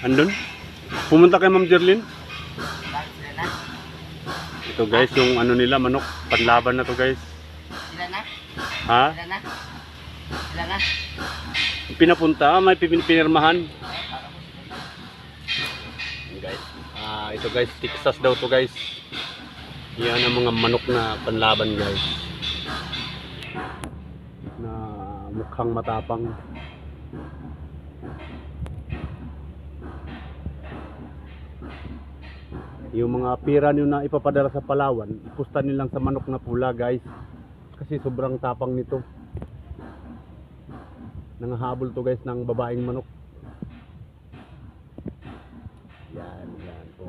Andun? Pumunta kay Ma'am Jerlyn. Sila na? Ito guys, yung ano nila, manok. Panlaban na to guys. Sila na? Ha? Sila na? Sila na? Pinapunta, may pinirmahan. Guys, ito guys, Texas daw to guys. Yan ang mga manok na panlaban guys. Na mukhang matapang. Yung mga pira nyo na ipapadala sa Palawan, ipusta nilang sa manok na pula guys. Kasi sobrang tapang nito. Nangahabol to guys ng babaeng manok. Yan, yan po.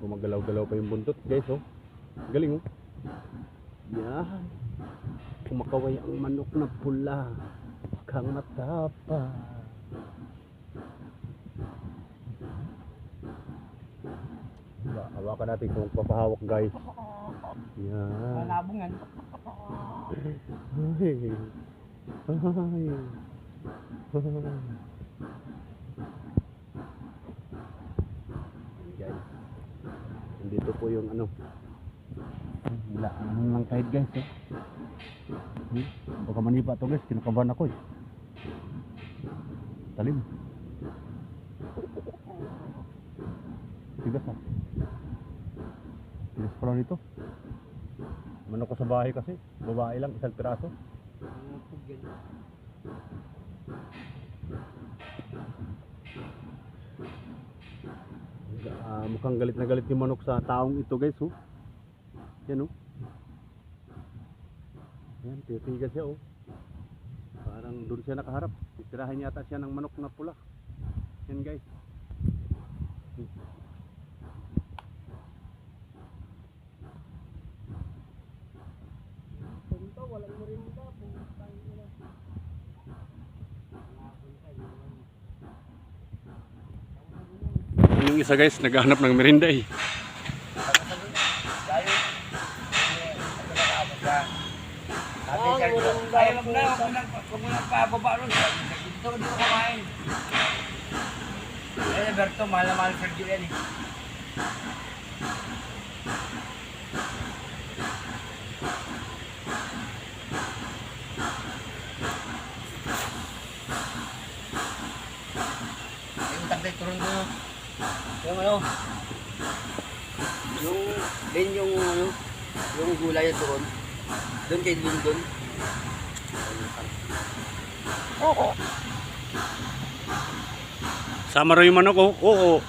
Gumagalaw-galaw pa yung buntot guys oh. Galing oh. Yan. Kumakaway ang manok na pula. Kang matapang. Hawakan natin kung papahawak guys. Yan. Malabungan. Ay. Ay. Guys. Nandito po yung ano. Wala ang lang kahit guys eh. Baka manipa to guys, kinakabahan ako eh. Talim. Tigas ah. Tigas pala nito. Manok ko sa bahay kasi. Babae lang, isang piraso. Mukhang galit na galit yung manok sa taong ito guys oh. Yan oh. Yan, titigas siya oh. Parang doon siya nakaharap. Titirahin yata siya ng manok na pula. Yan guys. Yung isa guys, naghahanap ng merinda eh. Ayaw mo na, huwag mo na pababa ron. Dito ko kumain. Eh, Berto, mahal na mahal Sergio yan eh. Yung taktay turun ko. Yung ano, yung ano, yung gulay na turun. Doon kay Lindon. Sama raw yung manok oh. Oo.